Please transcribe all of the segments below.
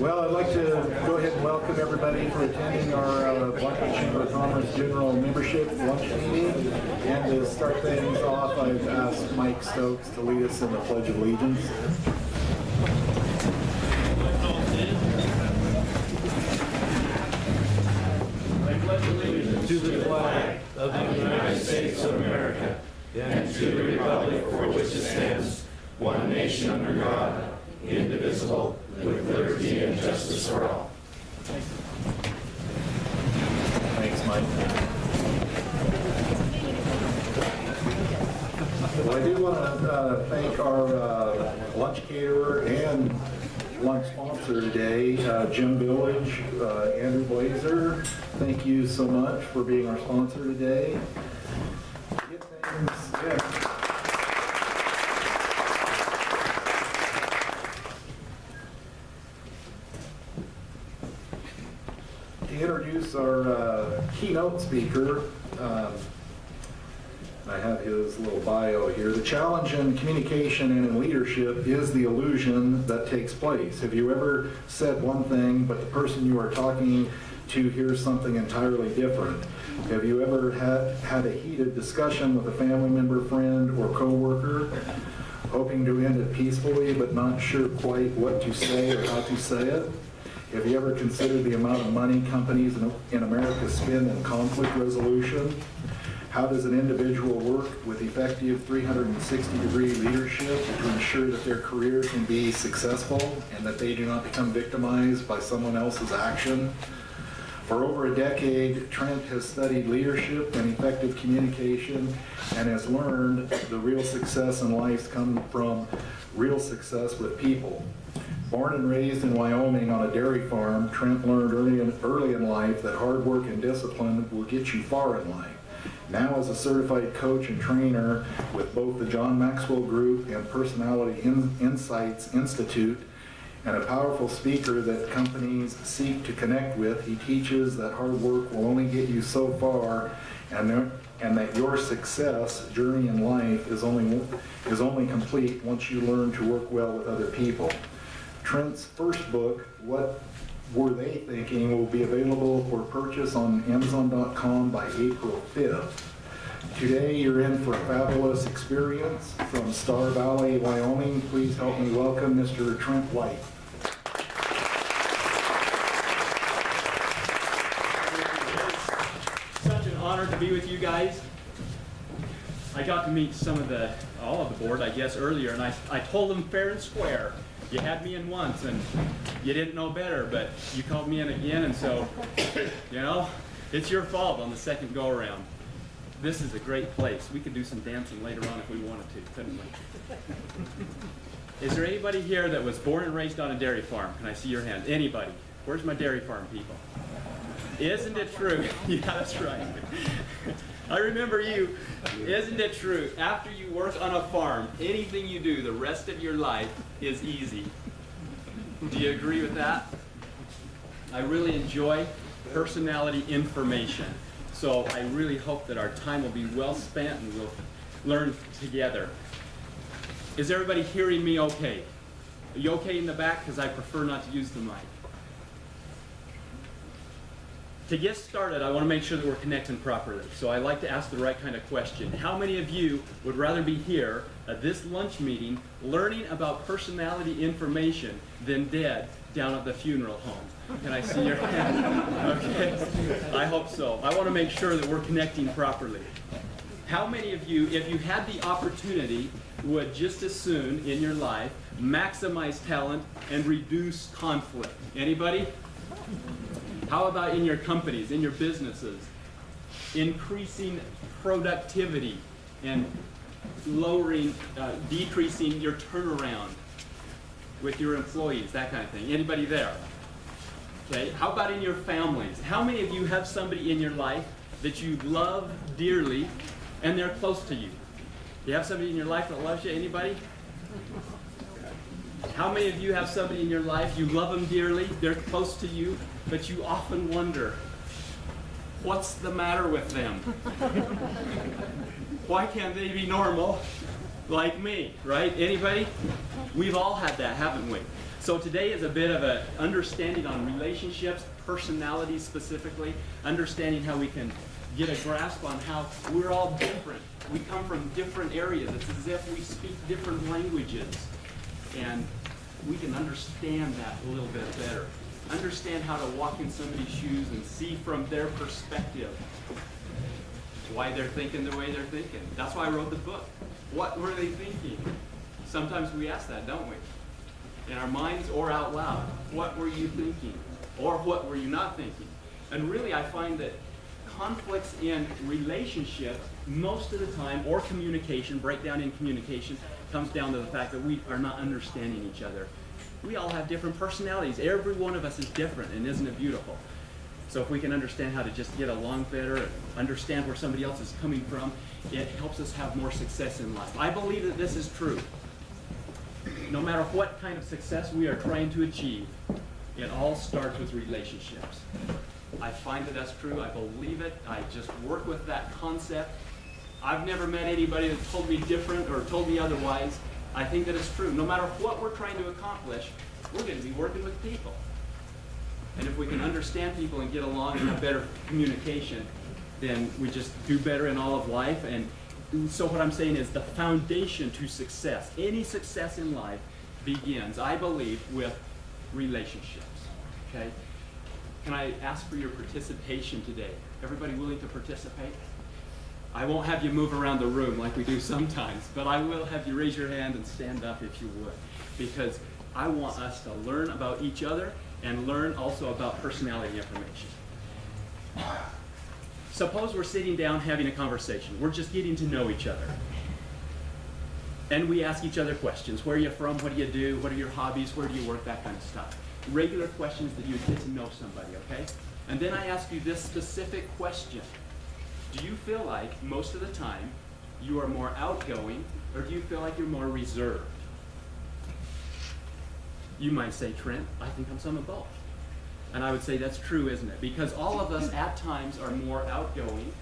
Well, I'd like to go ahead and welcome everybody for attending our Blackfoot Chamber Conference General Membership Lunch Meeting. And to start things off, I've asked Mike Stokes to lead us in the Pledge of Allegiance. I pledge allegiance to the flag of the United States of America and to the republic for which it stands, one nation under God, indivisible, with liberty and justice for all. Thanks, Mike. Well, I do want to thank our lunch caterer and lunch sponsor today, Jim Village, Andrew Blazer. Thank you so much for being our sponsor today. Get things, yeah. To introduce our keynote speaker, I have his little bio here. The challenge in communication and in leadership is the illusion that takes place. Have you ever said one thing, but the person you are talking to hears something entirely different? Have you ever had a heated discussion with a family member, friend, or coworker, hoping to end it peacefully, but not sure quite what to say or how to say it? Have you ever considered the amount of money companies in America spend in conflict resolution? How does an individual work with effective 360-degree leadership to ensure that their career can be successful and that they do not become victimized by someone else's action? For over a decade, Trent has studied leadership and effective communication and has learned the real success in life comes from real success with people. Born and raised in Wyoming on a dairy farm, Trent learned early in life that hard work and discipline will get you far in life. Now as a certified coach and trainer with both the John Maxwell Group and Personality Insights Institute, and a powerful speaker that companies seek to connect with, he teaches that hard work will only get you so far, and that your success journey in life is only complete once you learn to work well with other people. Trent's first book, What Were They Thinking, will be available for purchase on Amazon.com by April 5th. Today you're in for a fabulous experience. From Star Valley, Wyoming, please help me welcome Mr. Trent White. Such an honor to be with you guys. I got to meet all of the board, I guess, earlier, and I told them fair and square. You had me in once, and you didn't know better, but you called me in again, and so, you know, it's your fault on the second go-around. This is a great place. We could do some dancing later on if we wanted to, couldn't we? Is there anybody here that was born and raised on a dairy farm? Can I see your hand? Anybody? Where's my dairy farm people? Isn't it true? Yeah, that's right. I remember you. Isn't it true? After you work on a farm, anything you do the rest of your life is easy. Do you agree with that? I really enjoy personality information. So I really hope that our time will be well spent and we'll learn together. Is everybody hearing me okay? Are you okay in the back? Because I prefer not to use the mic. To get started, I want to make sure that we're connecting properly. So I like to ask the right kind of question. How many of you would rather be here at this lunch meeting learning about personality information than dead down at the funeral home? Can I see your hand? Okay. I hope so. I want to make sure that we're connecting properly. How many of you, if you had the opportunity, would just as soon in your life maximize talent and reduce conflict? Anybody? How about in your companies, in your businesses? Increasing productivity and decreasing your turnaround with your employees, that kind of thing. Anybody there? Okay, how about in your families? How many of you have somebody in your life that you love dearly and they're close to you? You have somebody in your life that loves you? Anybody? How many of you have somebody in your life, you love them dearly, they're close to you, but you often wonder, what's the matter with them? Why can't they be normal like me, right? Anybody? We've all had that, haven't we? So today is a bit of an understanding on relationships, personalities specifically, understanding how we can get a grasp on how we're all different. We come from different areas. It's as if we speak different languages. And we can understand that a little bit better. Understand how to walk in somebody's shoes and see from their perspective why they're thinking the way they're thinking. That's why I wrote the book. What were they thinking? Sometimes we ask that, don't we? In our minds or out loud. What were you thinking? Or what were you not thinking? And really I find that conflicts in relationships most of the time, or communication, breakdown in communication, comes down to the fact that we are not understanding each other. We all have different personalities. Every one of us is different, and isn't it beautiful? So if we can understand how to just get along better, and understand where somebody else is coming from, it helps us have more success in life. I believe that this is true. No matter what kind of success we are trying to achieve, it all starts with relationships. I find that that's true. I believe it. I just work with that concept. I've never met anybody that told me different or told me otherwise. I think that it's true. No matter what we're trying to accomplish, we're going to be working with people. And if we can understand people and get along and have better communication, then we just do better in all of life. And so what I'm saying is the foundation to success, any success in life, begins, I believe, with relationships. Okay? Can I ask for your participation today? Everybody willing to participate? I won't have you move around the room like we do sometimes, but I will have you raise your hand and stand up if you would, because I want us to learn about each other and learn also about personality information. Suppose we're sitting down having a conversation. We're just getting to know each other. And we ask each other questions. Where are you from? What do you do? What are your hobbies? Where do you work? That kind of stuff. Regular questions that you get to know somebody, okay? And then I ask you this specific question. Do you feel like most of the time you are more outgoing, or do you feel like you're more reserved? You might say, Trent, I think I'm some of both. And I would say that's true, isn't it? Because all of us at times are more outgoing,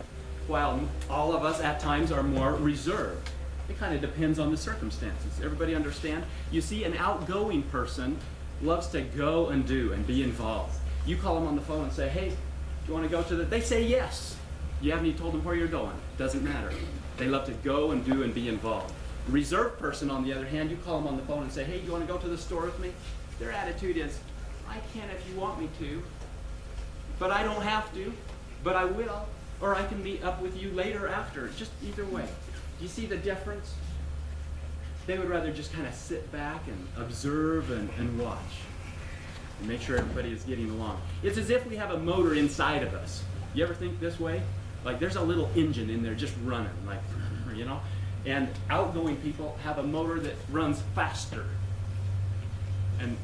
while all of us at times are more reserved. It kind of depends on the circumstances. Everybody understand? You see, an outgoing person loves to go and do and be involved. You call them on the phone and say, hey, do you want to go to the... They say yes. You haven't even told them where you're going. Doesn't matter. They love to go and do and be involved. The reserved person, on the other hand, you call them on the phone and say, hey, you want to go to the store with me? Their attitude is, I can if you want me to, but I don't have to, but I will, or I can meet up with you later after. Just either way. Do you see the difference? They would rather just kind of sit back and observe and watch and make sure everybody is getting along. It's as if we have a motor inside of us. You ever think this way? Like there's a little engine in there just running, like, you know? And outgoing people have a motor that runs faster. And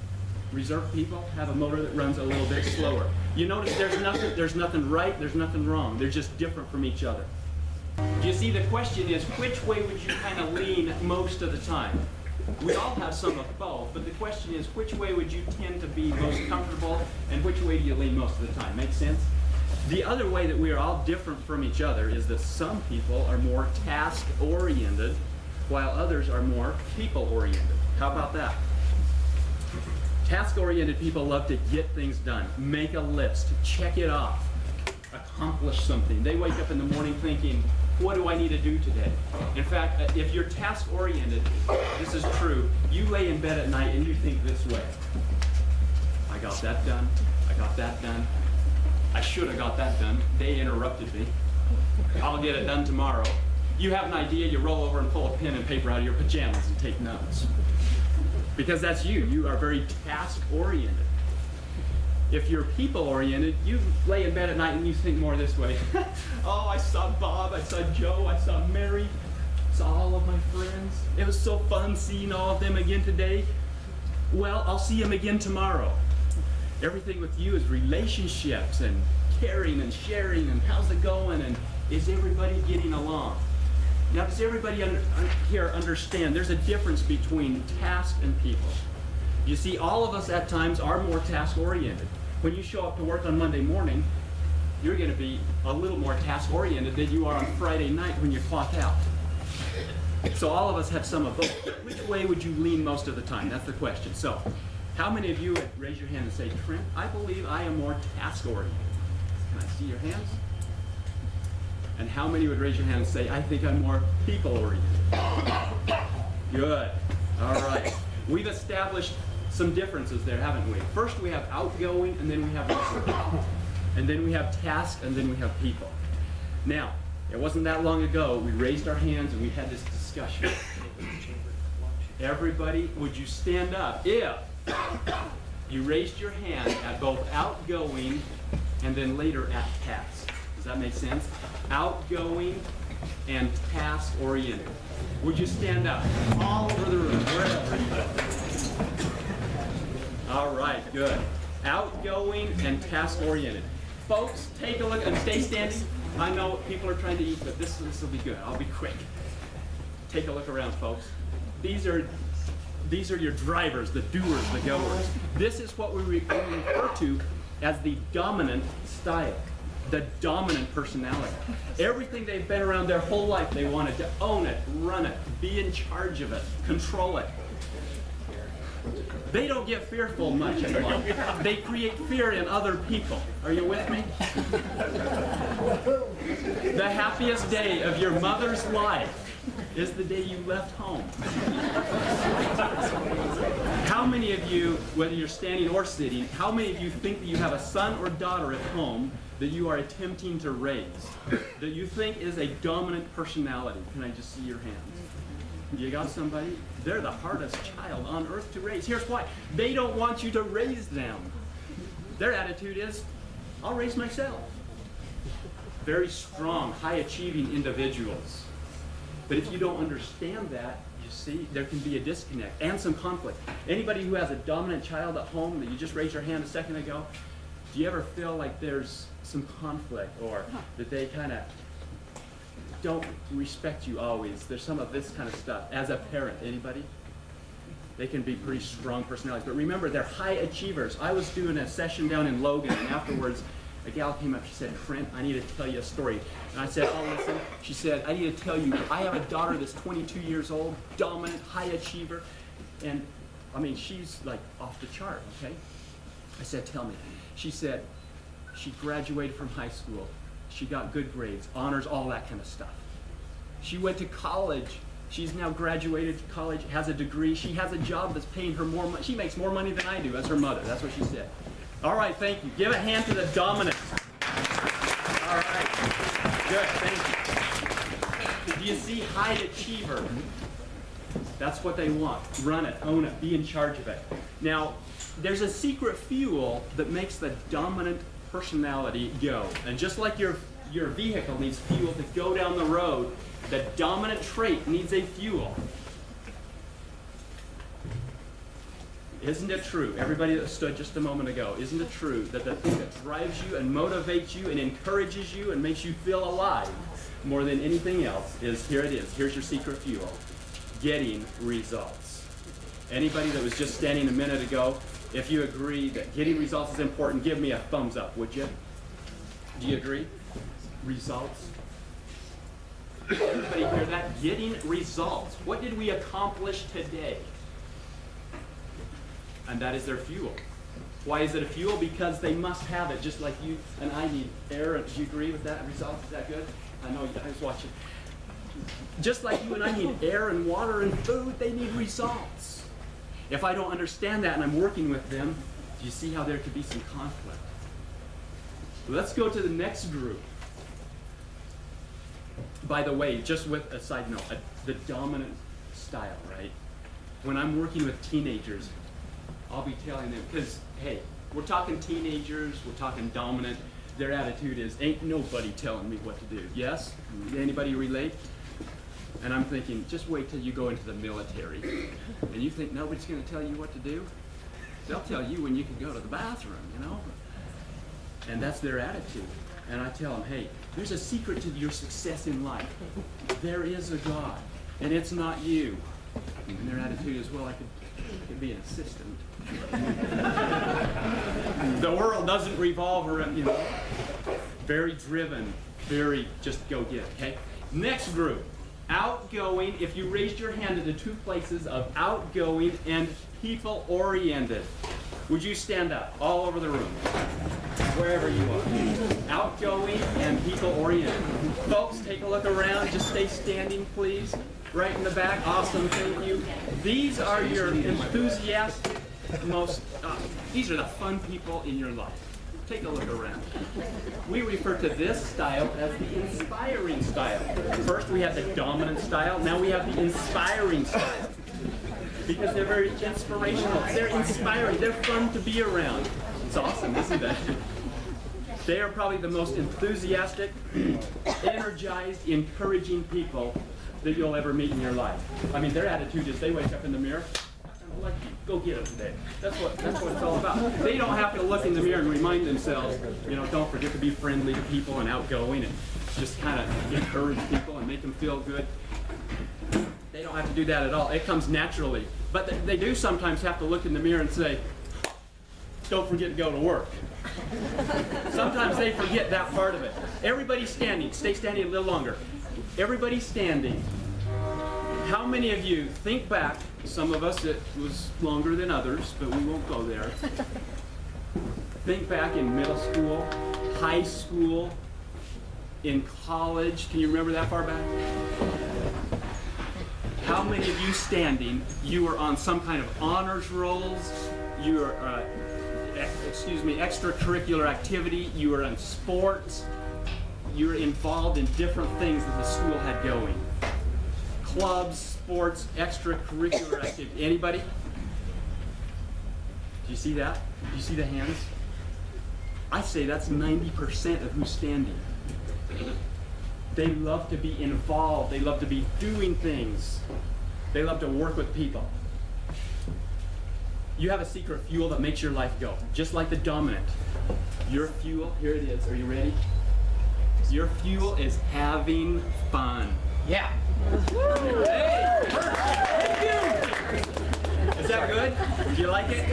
reserved people have a motor that runs a little bit slower. You notice there's nothing right, there's nothing wrong. They're just different from each other. You see, the question is, which way would you kind of lean most of the time? We all have some of both, but the question is, which way would you tend to be most comfortable, and which way do you lean most of the time? Make sense? The other way that we are all different from each other is that some people are more task-oriented, while others are more people-oriented. How about that? Task-oriented people love to get things done, make a list, check it off, accomplish something. They wake up in the morning thinking, what do I need to do today? In fact, if you're task-oriented, this is true, you lay in bed at night and you think this way. I got that done, I got that done, I should have got that done, they interrupted me, I'll get it done tomorrow. You have an idea, you roll over and pull a pen and paper out of your pajamas and take notes. Because that's you. You are very task-oriented. If you're people-oriented, you lay in bed at night and you think more this way. Oh, I saw Bob, I saw Joe, I saw Mary, saw all of my friends. It was so fun seeing all of them again today. Well, I'll see them again tomorrow. Everything with you is relationships and caring and sharing and how's it going and is everybody getting along? Now, does everybody here understand there's a difference between task and people? You see, all of us at times are more task-oriented. When you show up to work on Monday morning, you're going to be a little more task-oriented than you are on Friday night when you clock out. So all of us have some of both. Which way would you lean most of the time? That's the question. So How many of you would raise your hand and say, Trent, I believe I am more task-oriented? Can I see your hands? And how many would raise your hand and say, I think I'm more people-oriented? Good. All right. We've established some differences there, haven't we? First we have outgoing, and then we have reserved. And then we have task, and then we have people. Now, it wasn't that long ago, we raised our hands and we had this discussion. Everybody, would you stand up if you raised your hand at both outgoing and then later at task? Does that make sense? Outgoing and task-oriented. Would you stand up all over the room, wherever you go? All right, good. Outgoing and task-oriented. Folks, take a look and stay standing. I know people are trying to eat, but this will be good. I'll be quick. Take a look around, folks. These are your drivers, the doers, the goers. This is what we refer to as the dominant style, the dominant personality. Everything they've been around their whole life, they wanted to own it, run it, be in charge of it, control it. They don't get fearful much in life. They create fear in other people. Are you with me? The happiest day of your mother's life is the day you left home. How many of you, whether you're standing or sitting, how many of you think that you have a son or daughter at home that you are attempting to raise, that you think is a dominant personality? Can I just see your hands? You got somebody? They're the hardest child on earth to raise. Here's why. They don't want you to raise them. Their attitude is, I'll raise myself. Very strong, high-achieving individuals. But if you don't understand that, you see, there can be a disconnect and some conflict. Anybody who has a dominant child at home that you just raised your hand a second ago, do you ever feel like there's some conflict or that they kind of don't respect you always? There's some of this kind of stuff. As a parent, anybody? They can be pretty strong personalities. But remember, they're high achievers. I was doing a session down in Logan, and afterwards, a gal came up. She said, Trent, I need to tell you a story. And I said, oh, listen. She said, I need to tell you, I have a daughter that's 22 years old, dominant, high achiever. And, I mean, she's like off the chart, okay? I said, tell me. She said, she graduated from high school. She got good grades, honors, all that kind of stuff. She went to college. She's now graduated college, has a degree. She has a job that's paying her more money. She makes more money than I do as her mother. That's what she said. All right, thank you. Give a hand to the dominant. All right. Good, thank you. Do you see high achiever? That's what they want. Run it, own it, be in charge of it. Now, there's a secret fuel that makes the dominant personality go. And just like your vehicle needs fuel to go down the road, the dominant trait needs a fuel. Isn't it true, everybody that stood just a moment ago, isn't it true that the thing that drives you and motivates you and encourages you and makes you feel alive more than anything else is, here it is, here's your secret fuel, getting results. Anybody that was just standing a minute ago, if you agree that getting results is important, give me a thumbs up, would you? Do you agree? Results? Everybody hear that? Getting results. What did we accomplish today? And that is their fuel. Why is it a fuel? Because they must have it, just like you and I need air. Do you agree with that? Results? Is that good? I know you guys watching. Just like you and I need air and water and food, they need results. If I don't understand that and I'm working with them, do you see how there could be some conflict? Let's go to the next group. By the way, just with a side note, the dominant style, right? When I'm working with teenagers, I'll be telling them, because, hey, we're talking teenagers, we're talking dominant. Their attitude is, ain't nobody telling me what to do. Yes? Anybody relate? And I'm thinking, just wait till you go into the military. And you think nobody's going to tell you what to do? They'll tell you when you can go to the bathroom, you know? And that's their attitude. And I tell them, hey, there's a secret to your success in life. There is a God, and it's not you. And their attitude is, well, I could be an assistant. The world doesn't revolve around, you know, very driven, very just go get it, okay? Next group, outgoing. If you raised your hand to the two places of outgoing and people-oriented. Would you stand up all over the room, wherever you are? Outgoing and people-oriented. Folks, take a look around. Just stay standing, please. Right in the back. Awesome. Thank you. These are your enthusiastic, these are the fun people in your life. Take a look around. We refer to this style as the inspiring style. First we have the dominant style, now we have the inspiring style. Because they're very inspirational, they're inspiring, they're fun to be around. It's awesome, isn't it? They are probably the most enthusiastic, energized, encouraging people that you'll ever meet in your life. I mean, their attitude is they wake up in the mirror, like, go get them today. That's what it's all about. They don't have to look in the mirror and remind themselves, you know, don't forget to be friendly to people and outgoing and just kind of encourage people and make them feel good. They don't have to do that at all. It comes naturally. But they do sometimes have to look in the mirror and say, don't forget to go to work. Sometimes they forget that part of it. Everybody's standing. Stay standing a little longer. Everybody's standing. How many of you think back, some of us it was longer than others, but we won't go there. Think back in middle school, high school, in college. Can you remember that far back? How many of you standing, you were on some kind of honors rolls, you were, extracurricular activity, you were in sports, you were involved in different things that the school had going. Clubs, sports, extracurricular activity. Anybody? Do you see that? Do you see the hands? I say that's 90% of who's standing. They love to be involved. They love to be doing things. They love to work with people. You have a secret fuel that makes your life go, just like the dominant. Your fuel, here it is. Are you ready? Your fuel is having fun. Yeah. Hey, thank you. Is that good? Do you like it?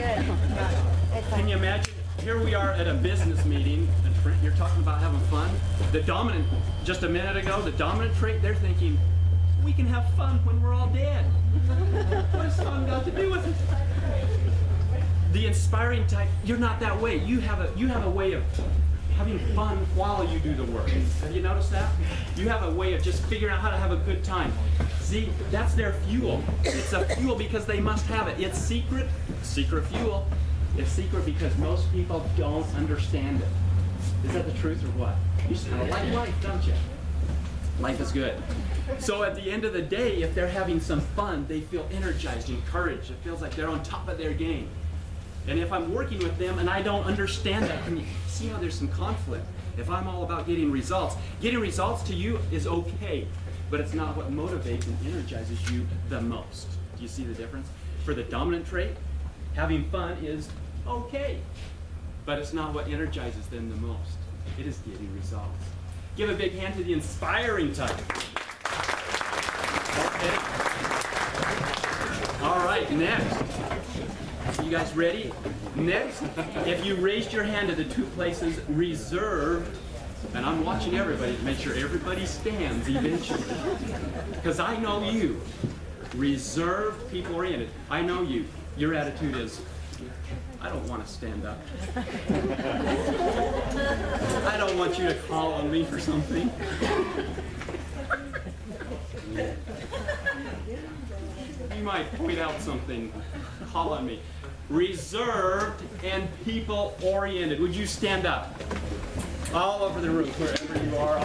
Can you imagine? Here we are at a business meeting, and Trent, you're talking about having fun. The dominant, just a minute ago, the dominant trait, they're thinking, we can have fun when we're all dead. What has fun got to do with it? The inspiring type, you're not that way. You have a way of having fun while you do the work. Have you noticed that? You have a way of just figuring out how to have a good time. See, that's their fuel. It's a fuel because they must have it. It's secret fuel. It's secret because most people don't understand it. Is that the truth or what? You just kind of like life, don't you? Life is good. So at the end of the day, if they're having some fun, they feel energized, encouraged. It feels like they're on top of their game. And if I'm working with them and I don't understand that, can you see how there's some conflict? If I'm all about getting results to you is okay, but it's not what motivates and energizes you the most. Do you see the difference? For the dominant trait, having fun is okay, but it's not what energizes them the most. It is getting results. Give a big hand to the inspiring type. Okay. All right, next. You guys ready? Next, if you raised your hand to the two places reserved, and I'm watching everybody to make sure everybody stands eventually, because I know you, reserved, people-oriented. I know you. Your attitude is, I don't want to stand up. I don't want you to call on me for something. You might point out something, call on me. Reserved and people-oriented. Would you stand up? All over the room, wherever you are.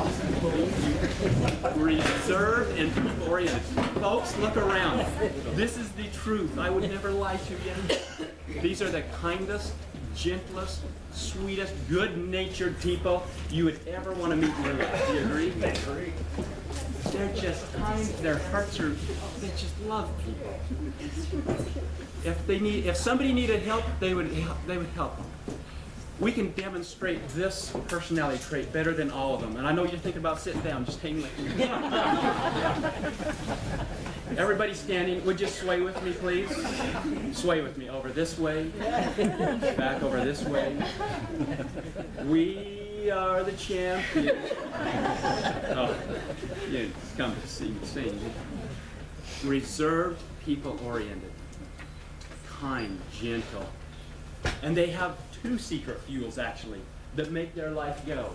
Reserved and people-oriented. Folks, look around. This is the truth. I would never lie to you. These are the kindest, gentlest, sweetest, good-natured people you would ever want to meet in your life. Do you agree? I agree. They're just kind. Their hearts are, they just love people. If somebody needed help, they would help them. We can demonstrate this personality trait better than all of them. And I know you're thinking about sitting down, just hang like Everybody standing, would you sway with me, please? Sway with me over this way, back over this way. We are the champions. Oh, you come to see me sing. Reserved, people-oriented. Kind, gentle, And they have two secret fuels, actually, that make their life go,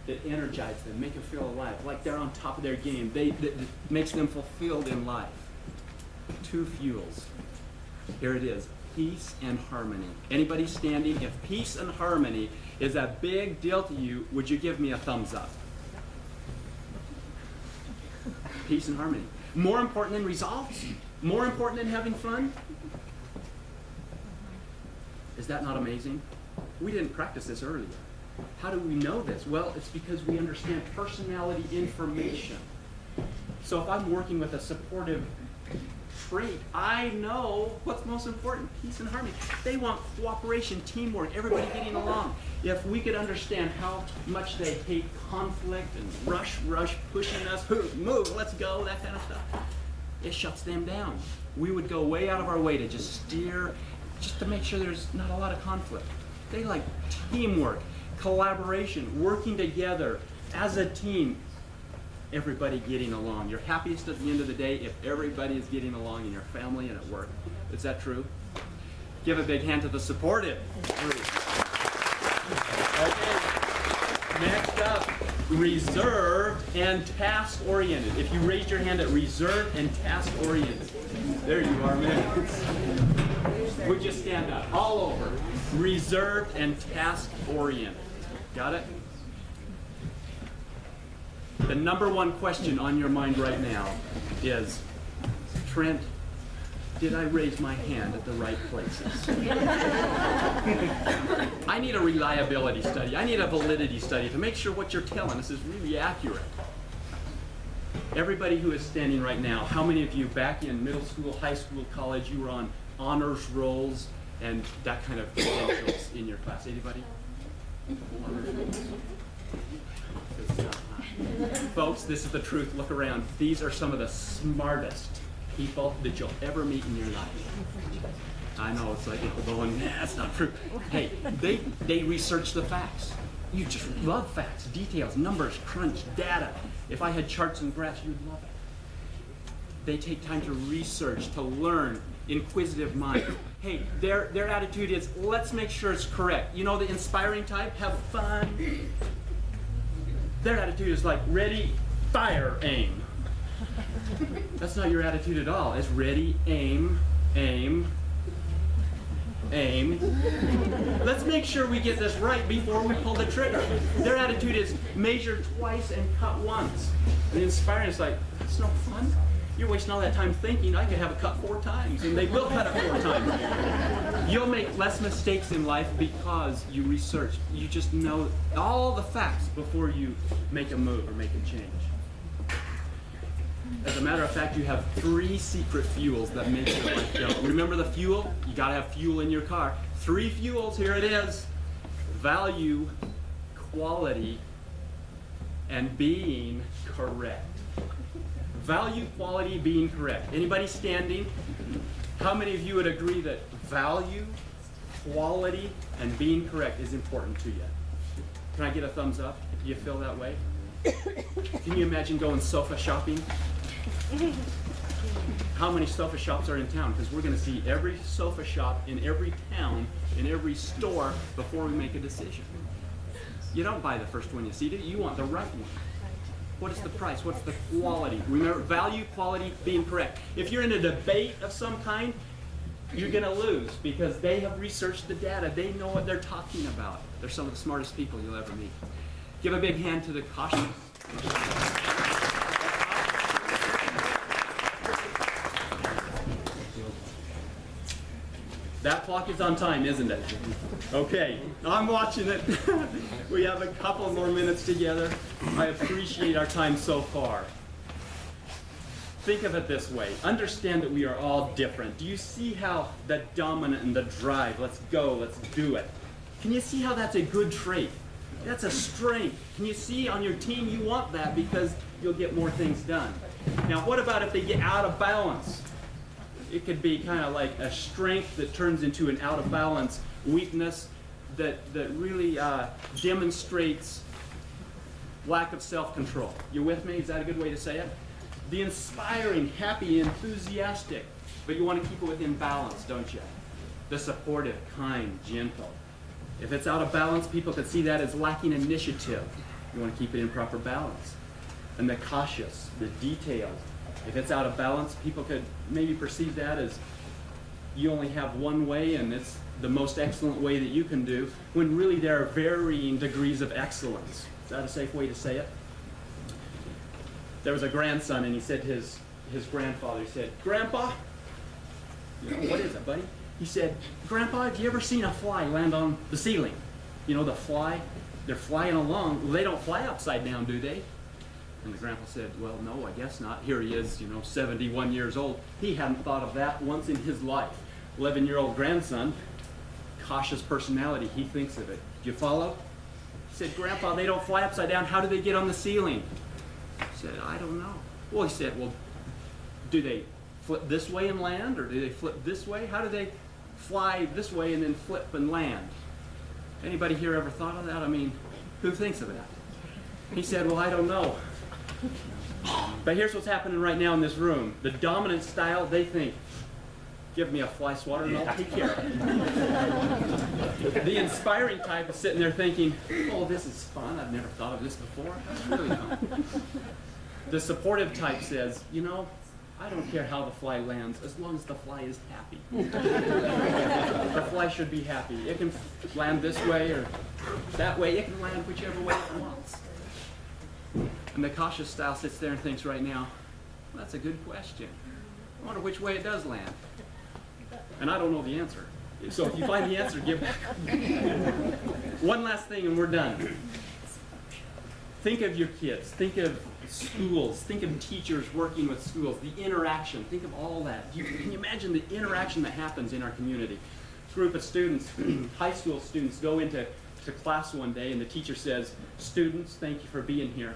that energize them, make them feel alive, like they're on top of their game. That makes them fulfilled in life. Two fuels. Here it is, peace and harmony. Anybody standing? If peace and harmony is a big deal to you, would you give me a thumbs up? Peace and harmony. More important than results? More important than having fun? Is that not amazing? We didn't practice this earlier. How do we know this? Well, it's because we understand personality information. So if I'm working with a supportive trait, I know what's most important, peace and harmony. They want cooperation, teamwork, everybody getting along. If we could understand how much they hate conflict and rush, pushing us, move, let's go, that kind of stuff, it shuts them down. We would go way out of our way to just steer, just to make sure there's not a lot of conflict. They like teamwork, collaboration, working together as a team, everybody getting along. You're happiest at the end of the day if everybody is getting along in your family and at work. Is that true? Give a big hand to the supportive group. Okay, next up, reserved and task-oriented. If you raised your hand at reserved and task-oriented, there you are, man. Would you stand up? All over. Reserved and task-oriented. Got it? The number one question on your mind right now is, Trent, did I raise my hand at the right places? I need a reliability study. I need a validity study to make sure what you're telling us is really accurate. Everybody who is standing right now, how many of you back in middle school, high school, college, you were on honors rolls and that kind of credentials in your class? Anybody? Honors rolls? Folks, this is the truth. Look around. These are some of the smartest people that you'll ever meet in your life. I know, it's like people going, nah, that's not true. Hey, they research the facts. You just love facts, details, numbers, crunch, data. If I had charts and graphs, you'd love it. They take time to research, to learn, inquisitive mind. Hey, their attitude is, let's make sure it's correct. You know the inspiring type? Have fun. Their attitude is like, ready, fire, aim. That's not your attitude at all. It's ready, aim, aim, aim. Let's make sure we get this right before we pull the trigger. Their attitude is measure twice and cut once. And the inspiring is like, it's no fun. You're wasting all that time thinking I could have it cut 4 times, and they will cut it 4 times. You'll make less mistakes in life because you research. You just know all the facts before you make a move or make a change. As a matter of fact, you have 3 secret fuels that make your life go. Remember the fuel? You gotta have fuel in your car. 3 fuels, here it is. Value, quality, and being correct. Value, quality, being correct. Anybody standing? How many of you would agree that value, quality, and being correct is important to you? Can I get a thumbs up? Do you feel that way? Can you imagine going sofa shopping? How many sofa shops are in town? Because we're going to see every sofa shop in every town, in every store, before we make a decision. You don't buy the first one you see, do you? You want the right one. What is the price? What's the quality? Remember, value, quality, being correct. If you're in a debate of some kind, you're going to lose because they have researched the data. They know what they're talking about. They're some of the smartest people you'll ever meet. Give a big hand to the cautious. That clock is on time, isn't it? Okay, I'm watching it. We have a couple more minutes together. I appreciate our time so far. Think of it this way. Understand that we are all different. Do you see how the dominant and the drive, let's go, let's do it. Can you see how that's a good trait? That's a strength. Can you see on your team you want that because you'll get more things done? Now what about if they get out of balance? It could be kind of like a strength that turns into an out of balance weakness that really demonstrates lack of self-control. You with me? Is that a good way to say it? The inspiring, happy, enthusiastic, but you want to keep it within balance, don't you? The supportive, kind, gentle. If it's out of balance, people could see that as lacking initiative. You want to keep it in proper balance. And the cautious, the detailed. If it's out of balance, people could maybe perceive that as you only have one way and it's the most excellent way that you can do, when really there are varying degrees of excellence. Is that a safe way to say it? There was a grandson, and he said to his grandfather, he said, "Grandpa," you know, "what is it, buddy?" He said, "Grandpa, have you ever seen a fly land on the ceiling? You know, the fly, they're flying along. Well, they don't fly upside down, do they?" And the grandpa said, "Well, no, I guess not." Here he is, 71 years old. He hadn't thought of that once in his life. 11-year-old grandson, cautious personality, he thinks of it. Do you follow? He said, "Grandpa, they don't fly upside down. How do they get on the ceiling?" He said, "I don't know." Well, he said, "Well, do they flip this way and land, or do they flip this way? How do they fly this way and then flip and land?" Anybody here ever thought of that? I mean, who thinks of that? He said, "Well, I don't know." But here's what's happening right now in this room. The dominant style, they think, "Give me a fly swatter and I'll take care of it." The inspiring type is sitting there thinking, "Oh, this is fun. I've never thought of this before. That's really fun." The supportive type says, "I don't care how the fly lands as long as the fly is happy." The fly should be happy. It can land this way or that way. It can land whichever way it wants. And the cautious style sits there and thinks right now, "That's a good question. I wonder which way it does land." And I don't know the answer. So if you find the answer, give back. One last thing and we're done. Think of your kids. Think of schools. Think of teachers working with schools. The interaction. Think of all that. Can you imagine the interaction that happens in our community? A group of students, high school students, go into class one day and the teacher says, "Students, thank you for being here.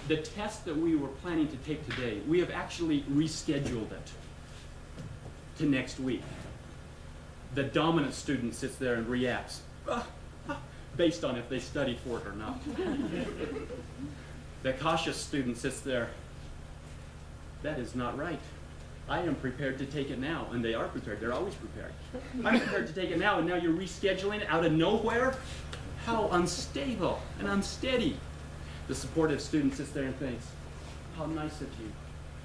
The test that we were planning to take today, we have actually rescheduled it to next week." The dominant student sits there and reacts based on if they studied for it or not. The cautious student sits there, "That is not right. I am prepared to take it now." And they are prepared. They're always prepared. "I'm prepared to take it now, and now you're rescheduling it out of nowhere? How unstable and unsteady." The supportive student sits there and thinks, "How nice of you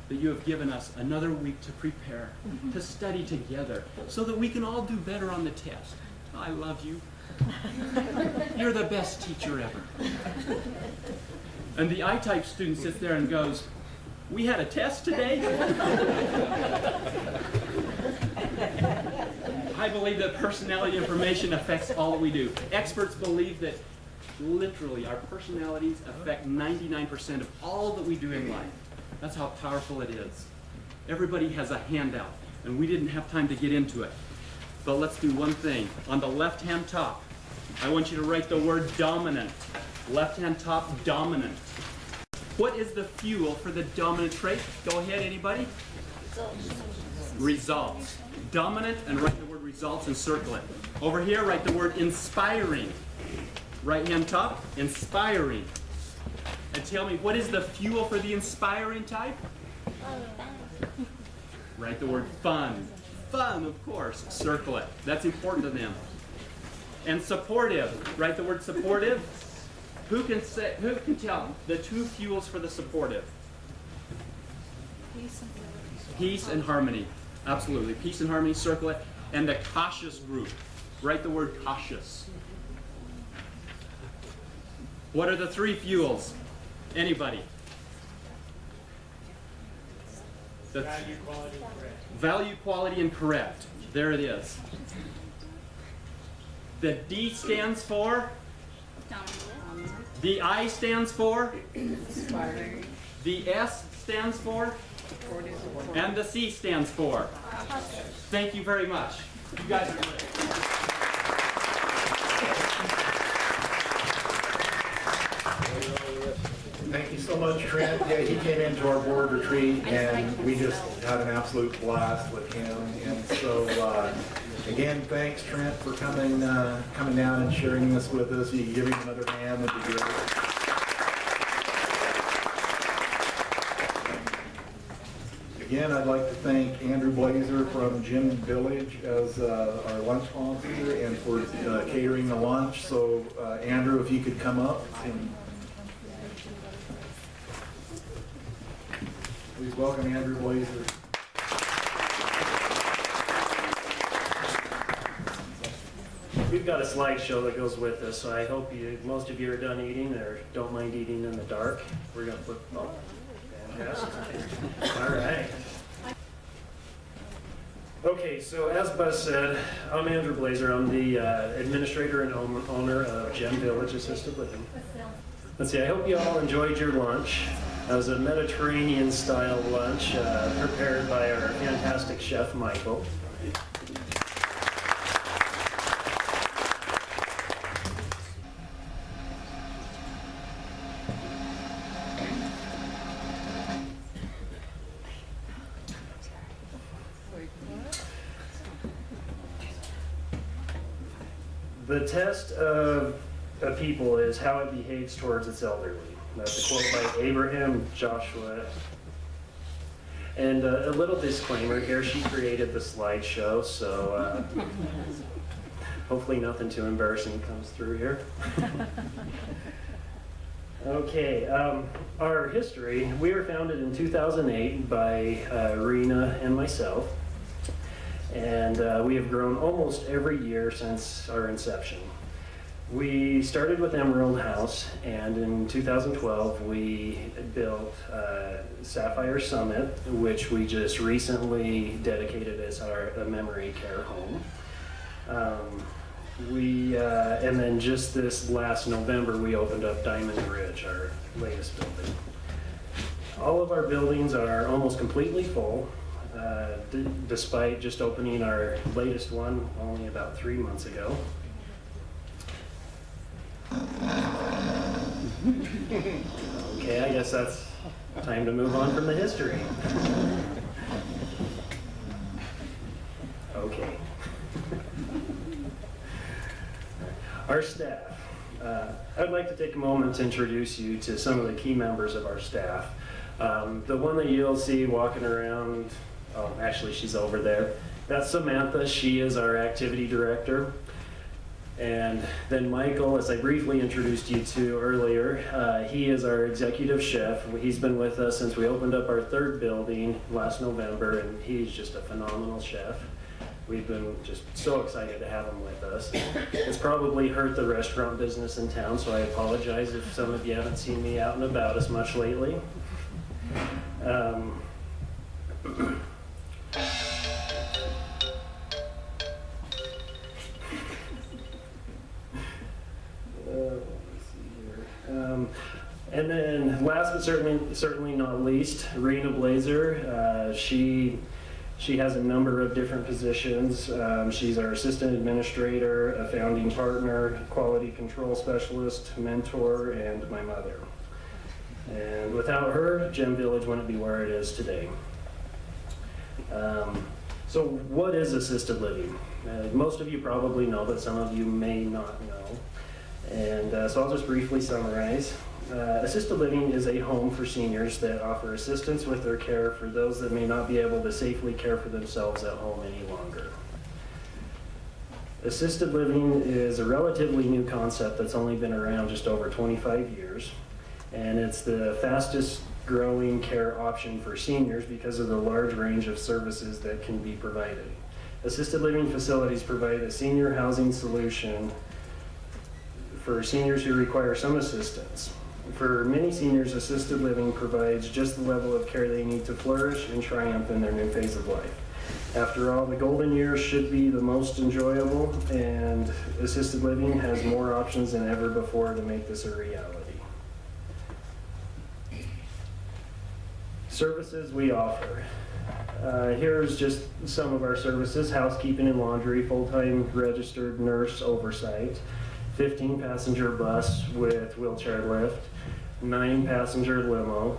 that you have given us another week to prepare, to study together, so that we can all do better on the test. I love you. You're the best teacher ever." And the I-type student sits there and goes, "We had a test today?" I believe that personality information affects all that we do. Experts believe that literally our personalities affect 99% of all that we do in life. That's how powerful it is. Everybody has a handout, and we didn't have time to get into it. But let's do one thing. On the left-hand top, I want you to write the word dominant. Left-hand top, dominant. What is the fuel for the dominant trait? Go ahead, anybody? Results. Dominant, and write the word results and circle it. Over here, write the word inspiring. Right-hand top, inspiring. And tell me, what is the fuel for the inspiring type? Write the word fun. Fun, of course. Circle it. That's important to them. And supportive. Write the word supportive. Who can tell the two fuels for the supportive? Peace and harmony. Absolutely. Peace and harmony. Circle it. And the cautious group. Write the word cautious. What are the three fuels? Anybody? Value, quality, correct. Value, quality, and correct. There it is. The D stands for? The I stands for? The S stands for? And the C stands for? Thank you very much. You guys are great. Thank you so much, Trent. Yeah, he came into our board retreat, and we just had an absolute blast with him. And so, again, thanks, Trent, for coming down and sharing this with us. You can give him another hand. That'd be great. Again, I'd like to thank Andrew Blazer from Gym Village as our lunch sponsor and for catering the lunch. So Andrew, if you could come up and please welcome Andrew Blazer. We've got a slideshow that goes with this, so I hope most of you are done eating or don't mind eating in the dark. We're going to put, oh, fantastic. All right. Okay, so as Buzz said, I'm Andrew Blazer. I'm the administrator and owner of Gem Village Assisted Living. Let's see, I hope you all enjoyed your lunch. It was a Mediterranean-style lunch prepared by our fantastic chef, Michael. The test of a people is how it behaves towards its elderly. That's a quote by Abraham Joshua. And a little disclaimer here, she created the slideshow, so hopefully nothing too embarrassing comes through here. Okay, our history, we were founded in 2008 by Rena and myself. And we have grown almost every year since our inception. We started with Emerald House, and in 2012 we built Sapphire Summit, which we just recently dedicated as our memory care home. And then just this last November we opened up Diamond Ridge, our latest building. All of our buildings are almost completely full. Despite just opening our latest one only about 3 months ago. Okay, I guess that's time to move on from the history. Okay. Our staff. I'd like to take a moment to introduce you to some of the key members of our staff. The one that you'll see walking around, oh, actually she's over there. That's Samantha, she is our activity director. And then Michael, as I briefly introduced you to earlier, he is our executive chef. He's been with us since we opened up our third building last November, and he's just a phenomenal chef. We've been just so excited to have him with us. It's probably hurt the restaurant business in town, so I apologize if some of you haven't seen me out and about as much lately. And then last but certainly not least, Rena Blazer. She has a number of different positions. She's our assistant administrator, a founding partner, quality control specialist, mentor, and my mother. And without her, Gem Village wouldn't be where it is today. So what is assisted living? Most of you probably know, but some of you may not know. And so I'll just briefly summarize. Assisted living is a home for seniors that offer assistance with their care for those that may not be able to safely care for themselves at home any longer. Assisted living is a relatively new concept that's only been around just over 25 years, and it's the fastest growing care option for seniors because of the large range of services that can be provided. Assisted living facilities provide a senior housing solution for seniors who require some assistance. For many seniors, assisted living provides just the level of care they need to flourish and triumph in their new phase of life. After all, the golden years should be the most enjoyable, and assisted living has more options than ever before to make this a reality. Services we offer. Here's just some of our services: housekeeping and laundry, full-time registered nurse oversight, 15-passenger bus with wheelchair lift, 9-passenger limo,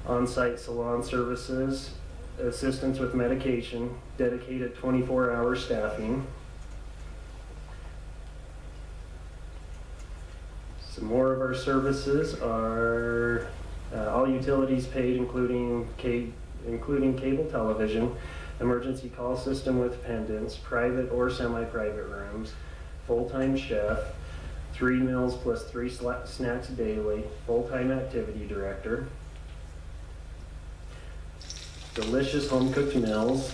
on-site salon services, assistance with medication, dedicated 24-hour staffing. Some more of our services are all utilities paid, including including cable television, emergency call system with pendants, private or semi-private rooms, full-time chef, 3 meals plus 3 snacks daily, full-time activity director, delicious home-cooked meals,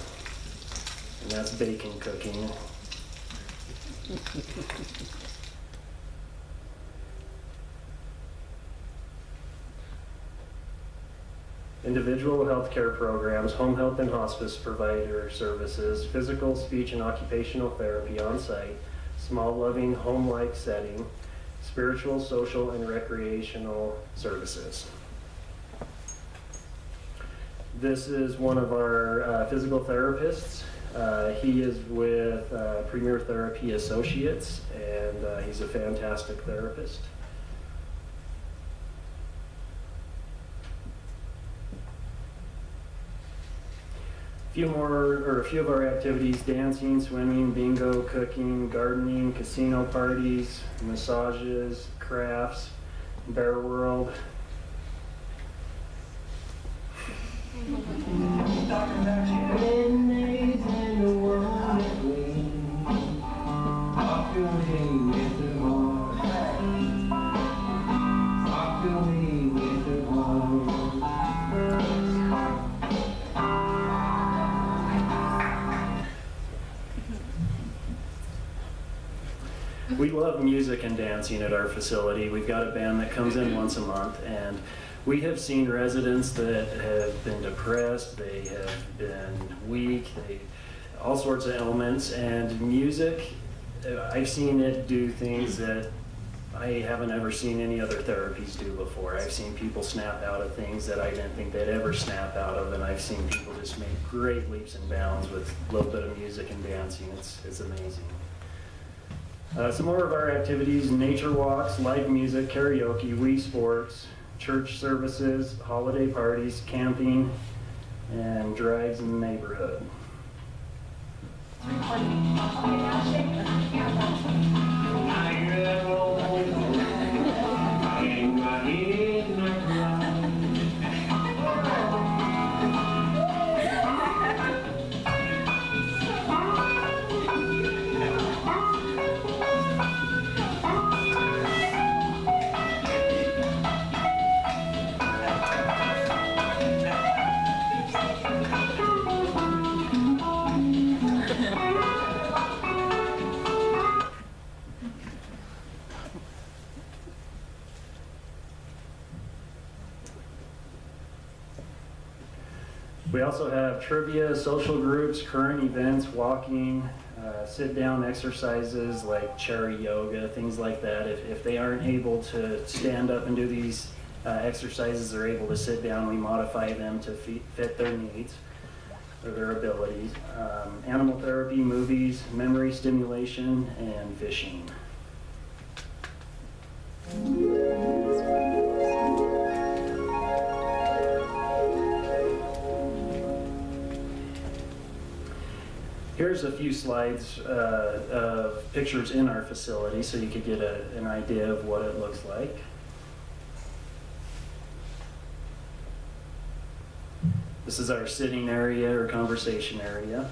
and that's bacon cooking. Individual health care programs, home health and hospice provider services, physical, speech, and occupational therapy on site, small, loving, home-like setting, spiritual, social, and recreational services. This is one of our physical therapists. He is with Premier Therapy Associates, and he's a fantastic therapist. A few of our activities: dancing, swimming, bingo, cooking, gardening, casino parties, massages, crafts, bear world. We love music and dancing at our facility. We've got a band that comes in once a month, and we have seen residents that have been depressed, they have been weak, all sorts of ailments, and music, I've seen it do things that I haven't ever seen any other therapies do before. I've seen people snap out of things that I didn't think they'd ever snap out of, and I've seen people just make great leaps and bounds with a little bit of music and dancing. It's amazing. Some more of our activities: nature walks, live music, karaoke, Wii Sports, church services, holiday parties, camping, and drives in the neighborhood. We also have trivia, social groups, current events, walking, sit-down exercises like chair yoga, things like that. If they aren't able to stand up and do these exercises, they're able to sit down. We modify them to fit their needs or their abilities. Animal therapy, movies, memory stimulation, and fishing. Here's a few slides of pictures in our facility so you could get an idea of what it looks like. This is our sitting area or conversation area.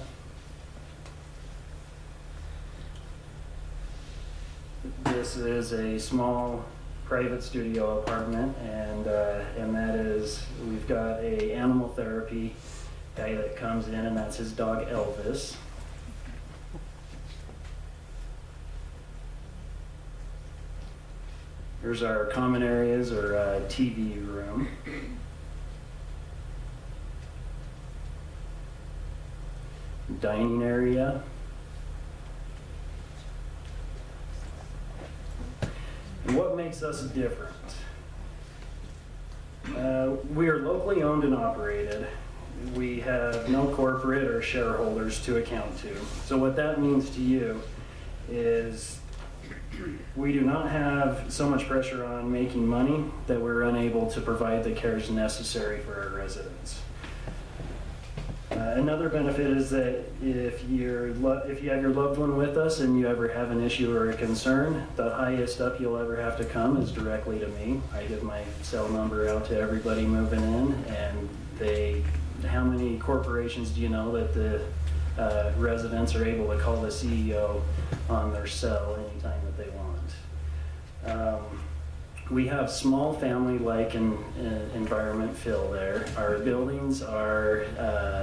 This is a small private studio apartment, and that is, we've got a animal therapy guy that comes in, and that's his dog Elvis. Here's our common areas or TV room. Dining area. And what makes us different? We are locally owned and operated. We have no corporate or shareholders to account to. So what that means to you is we do not have so much pressure on making money that we're unable to provide the cares necessary for our residents. Another benefit is that if you have your loved one with us and you ever have an issue or a concern, the highest up you'll ever have to come is directly to me. I give my cell number out to everybody moving in, and they how many corporations do you know that the residents are able to call the CEO on their cell anytime that they want? We have small family-like environment feel there. Our buildings are,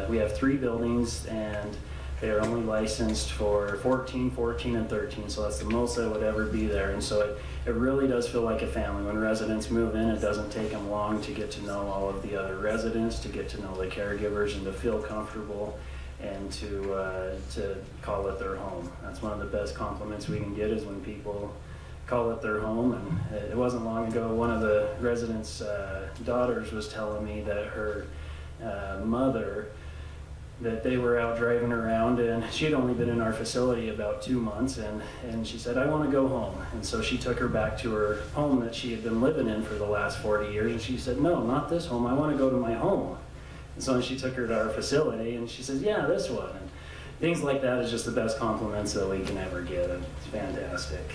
we have 3 buildings, and they are only licensed for 14, 14, and 13, so that's the most that would ever be there. And so it really does feel like a family. When residents move in, it doesn't take them long to get to know all of the other residents, to get to know the caregivers, and to feel comfortable, and to call it their home. That's one of the best compliments we can get, is when people call it their home. And it wasn't long ago, one of the residents' daughters was telling me that her mother, that they were out driving around, and she had only been in our facility about 2 months, and she said, "I want to go home." And so she took her back to her home that she had been living in for the last 40 years, and she said, "No, not this home, I want to go to my home." And so she took her to our facility, and she says, "Yeah, this one." And things like that is just the best compliments that we can ever get. It's fantastic.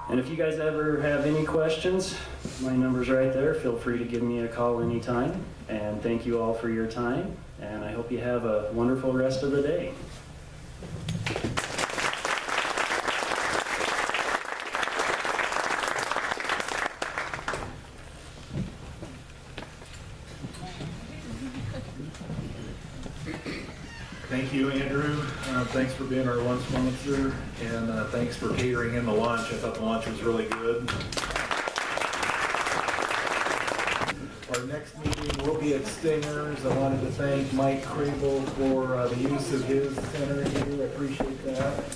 And if you guys ever have any questions, my number's right there. Feel free to give me a call anytime. And thank you all for your time. And I hope you have a wonderful rest of the day. Thank you, Andrew. Thanks for being our lunch sponsor, and thanks for catering in the lunch. I thought the lunch was really good. Our next meeting will be at Stinger's. I wanted to thank Mike Crable for the use of his center here. I appreciate that.